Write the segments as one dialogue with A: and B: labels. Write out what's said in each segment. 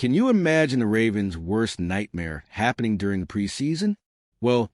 A: Can you imagine the Ravens' worst nightmare happening during the preseason? Well,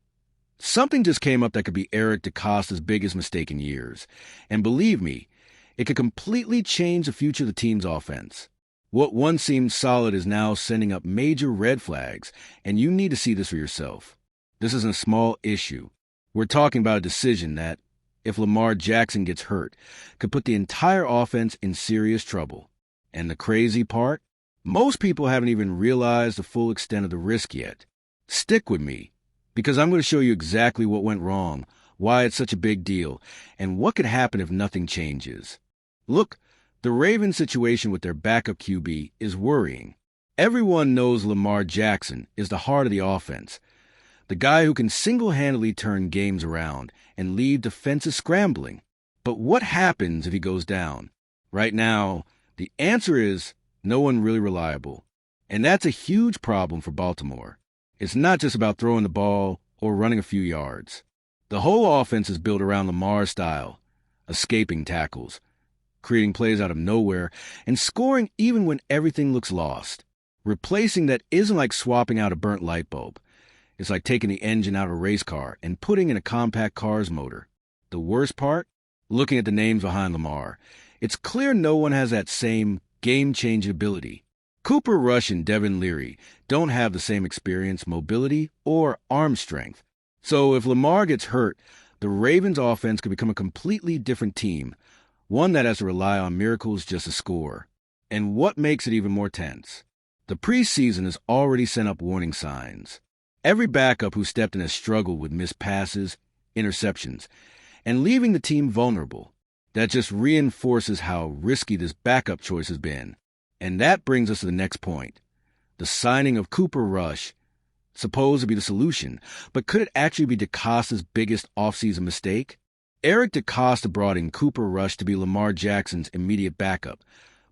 A: something just came up that could be Eric DeCosta's biggest mistake in years. And believe me, it could completely change the future of the team's offense. What once seemed solid is now sending up major red flags, and you need to see this for yourself. This isn't a small issue. We're talking about a decision that, if Lamar Jackson gets hurt, could put the entire offense in serious trouble. And the crazy part? Most people haven't even realized the full extent of the risk yet. Stick with me, because I'm going to show you exactly what went wrong, why it's such a big deal, and what could happen if nothing changes. Look, the Ravens situation with their backup QB is worrying. Everyone knows Lamar Jackson is the heart of the offense, the guy who can single-handedly turn games around and leave defenses scrambling. But what happens if he goes down? Right now, the answer is no one really reliable. And that's a huge problem for Baltimore. It's not just about throwing the ball or running a few yards. The whole offense is built around Lamar's style, escaping tackles, creating plays out of nowhere, and scoring even when everything looks lost. Replacing that isn't like swapping out a burnt light bulb. It's like taking the engine out of a race car and putting in a compact car's motor. The worst part? Looking at the names behind Lamar, it's clear no one has that same game-changing ability. Cooper Rush and Devin Leary don't have the same experience, mobility, or arm strength. So if Lamar gets hurt, the Ravens' offense could become a completely different team, one that has to rely on miracles just to score. And what makes it even more tense? The preseason has already sent up warning signs. Every backup who stepped in has struggled with missed passes, interceptions, and leaving the team vulnerable. That just reinforces how risky this backup choice has been. And that brings us to the next point. The signing of Cooper Rush, supposed to be the solution, but could it actually be DeCosta's biggest offseason mistake? Eric DeCosta brought in Cooper Rush to be Lamar Jackson's immediate backup,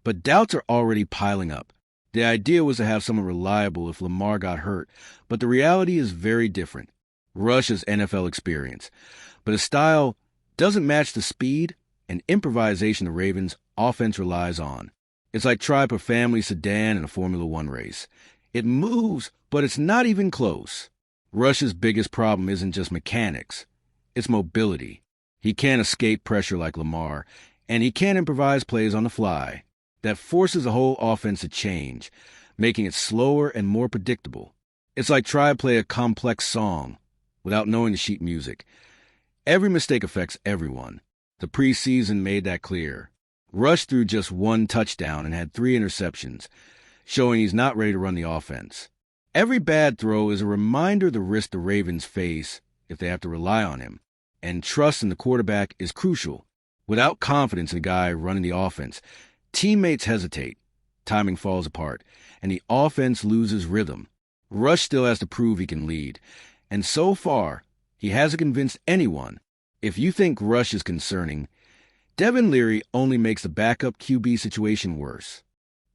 A: but doubts are already piling up. The idea was to have someone reliable if Lamar got hurt, but the reality is very different. Rush has NFL experience, but his style doesn't match the speed and improvisation the Ravens' offense relies on. It's like trying a family sedan in a Formula One race. It moves, but it's not even close. Rush's biggest problem isn't just mechanics. It's mobility. He can't escape pressure like Lamar, and he can't improvise plays on the fly. That forces the whole offense to change, making it slower and more predictable. It's like trying to play a complex song without knowing the sheet music. Every mistake affects everyone. The preseason made that clear. Rush threw just one touchdown and had 3 interceptions, showing he's not ready to run the offense. Every bad throw is a reminder of the risk the Ravens face if they have to rely on him. And trust in the quarterback is crucial. Without confidence in the guy running the offense, teammates hesitate, timing falls apart, and the offense loses rhythm. Rush still has to prove he can lead. And so far, he hasn't convinced anyone. If you think Rush is concerning, Devin Leary only makes the backup QB situation worse.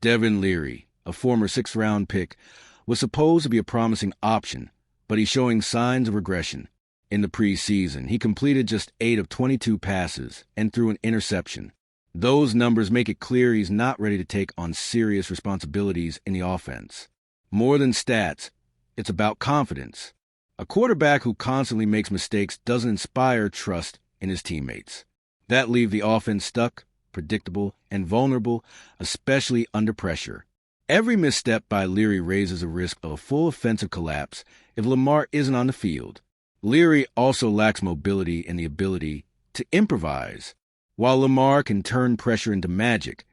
A: Devin Leary, a former 6th-round pick, was supposed to be a promising option, but he's showing signs of regression. In the preseason, he completed just 8 of 22 passes and threw an interception. Those numbers make it clear he's not ready to take on serious responsibilities in the offense. More than stats, it's about confidence. A quarterback who constantly makes mistakes doesn't inspire trust in his teammates. That leaves the offense stuck, predictable, and vulnerable, especially under pressure. Every misstep by Leary raises a risk of a full offensive collapse if Lamar isn't on the field. Leary also lacks mobility and the ability to improvise. While Lamar can turn pressure into magic,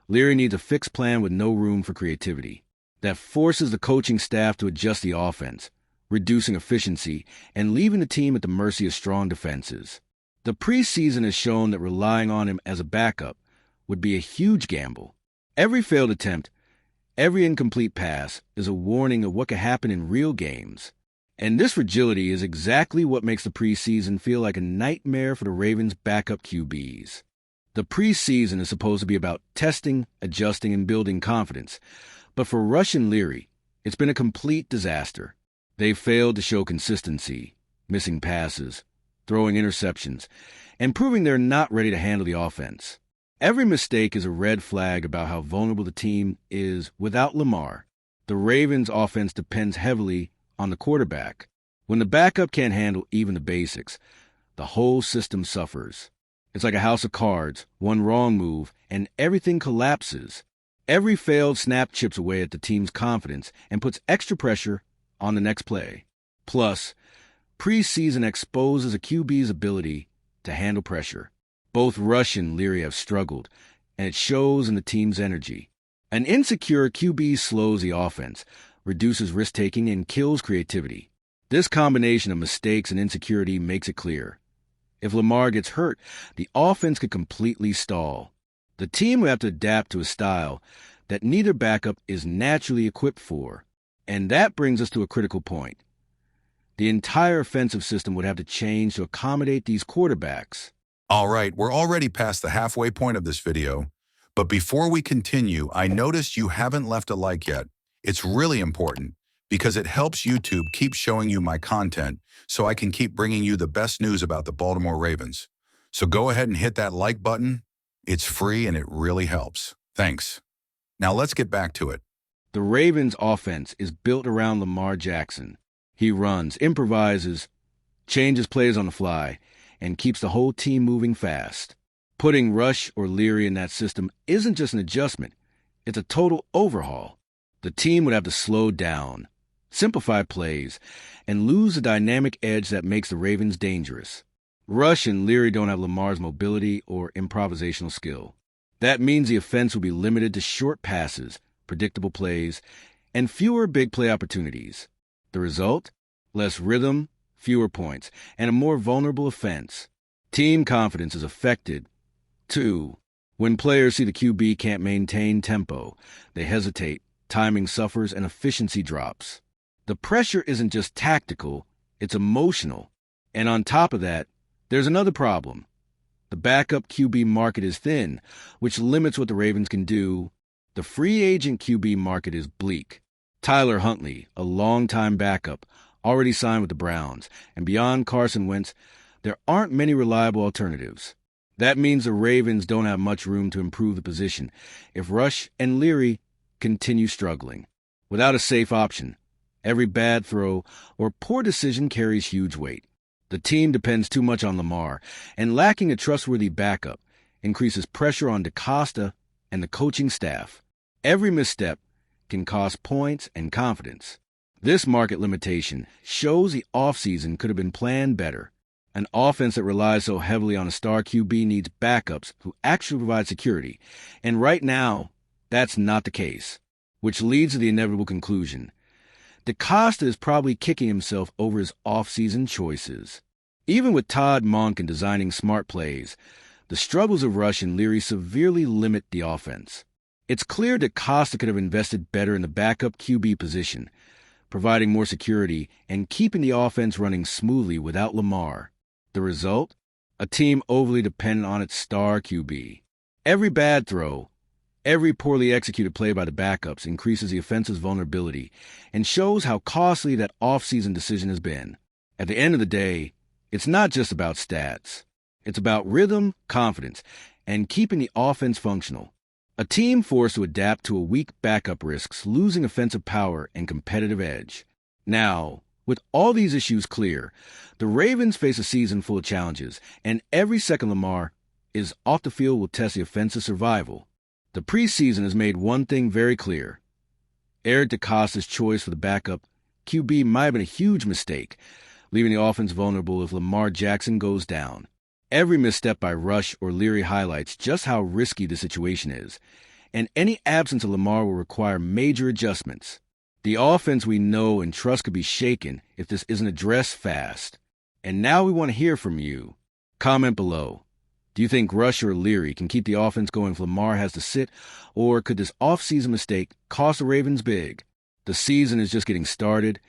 A: Leary needs a fixed plan with no room for creativity. That forces the coaching staff to adjust the offense, reducing efficiency and leaving the team at the mercy of strong defenses. The preseason has shown that relying on him as a backup would be a huge gamble. Every failed attempt, every incomplete pass is a warning of what could happen in real games. And this fragility is exactly what makes the preseason feel like a nightmare for the Ravens' backup QBs. The preseason is supposed to be about testing, adjusting, and building confidence. But for Rush and Leary, it's been a complete disaster. They've failed to show consistency, missing passes, throwing interceptions, and proving they're not ready to handle the offense. Every mistake is a red flag about how vulnerable the team is without Lamar. The Ravens' offense depends heavily on the quarterback. When the backup can't handle even the basics, the whole system suffers. It's like a house of cards, one wrong move, and everything collapses. Every failed snap chips away at the team's confidence and puts extra pressure on the next play. Plus, preseason exposes a QB's ability to handle pressure. Both Rush and Leary have struggled, and it shows in the team's energy. An insecure QB slows the offense, reduces risk-taking, and kills creativity. This combination of mistakes and insecurity makes it clear. If Lamar gets hurt, the offense could completely stall. The team will have to adapt to a style that neither backup is naturally equipped for. And that brings us to a critical point. The entire offensive system would have to change to accommodate these quarterbacks.
B: All right, we're already past the halfway point of this video, but before we continue, I noticed you haven't left a like yet. It's really important because it helps YouTube keep showing you my content so I can keep bringing you the best news about the Baltimore Ravens. So go ahead and hit that like button. It's free and it really helps. Thanks. Now let's get back to it.
A: The Ravens' offense is built around Lamar Jackson. He runs, improvises, changes plays on the fly, and keeps the whole team moving fast. Putting Rush or Leary in that system isn't just an adjustment, it's a total overhaul. The team would have to slow down, simplify plays, and lose the dynamic edge that makes the Ravens dangerous. Rush and Leary don't have Lamar's mobility or improvisational skill. That means the offense will be limited to short passes, predictable plays, and fewer big play opportunities. The result? Less rhythm, fewer points, and a more vulnerable offense. Team confidence is affected, too. When players see the QB can't maintain tempo, they hesitate, timing suffers, and efficiency drops. The pressure isn't just tactical, it's emotional. And on top of that, there's another problem. The backup QB market is thin, which limits what the Ravens can do. The free agent QB market is bleak. Tyler Huntley, a longtime backup, already signed with the Browns, and beyond Carson Wentz, there aren't many reliable alternatives. That means the Ravens don't have much room to improve the position if Rush and Leary continue struggling. Without a safe option, every bad throw or poor decision carries huge weight. The team depends too much on Lamar, and lacking a trustworthy backup increases pressure on DeCosta and the coaching staff. Every misstep can cost points and confidence. This market limitation shows the offseason could have been planned better. An offense that relies so heavily on a star QB needs backups who actually provide security, and right now, that's not the case, which leads to the inevitable conclusion. DeCosta is probably kicking himself over his offseason choices. Even with Todd Monken designing smart plays, the struggles of Rush and Leary severely limit the offense. It's clear DeCosta could have invested better in the backup QB position, providing more security and keeping the offense running smoothly without Lamar. The result? A team overly dependent on its star QB. Every bad throw, every poorly executed play by the backups increases the offense's vulnerability and shows how costly that offseason decision has been. At the end of the day, it's not just about stats. It's about rhythm, confidence, and keeping the offense functional. A team forced to adapt to a weak backup risks losing offensive power and competitive edge. Now, with all these issues clear, the Ravens face a season full of challenges, and every second Lamar is off the field will test the offense's survival. The preseason has made one thing very clear. Eric DeCosta's choice for the backup QB might have been a huge mistake, leaving the offense vulnerable if Lamar Jackson goes down. Every misstep by Rush or Leary highlights just how risky the situation is, and any absence of Lamar will require major adjustments. The offense we know and trust could be shaken if this isn't addressed fast. And now we want to hear from you. Comment below. Do you think Rush or Leary can keep the offense going if Lamar has to sit, or could this offseason mistake cost the Ravens big? The season is just getting started,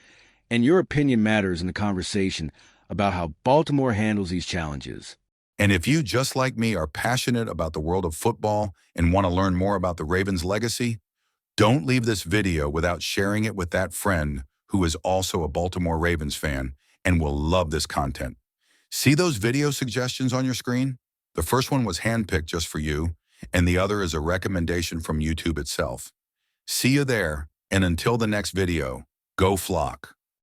A: and your opinion matters in the conversation about how Baltimore handles these challenges.
B: And if you, just like me, are passionate about the world of football and want to learn more about the Ravens' legacy, don't leave this video without sharing it with that friend who is also a Baltimore Ravens fan and will love this content. See those video suggestions on your screen? The first one was handpicked just for you, and the other is a recommendation from YouTube itself. See you there, and until the next video, go flock.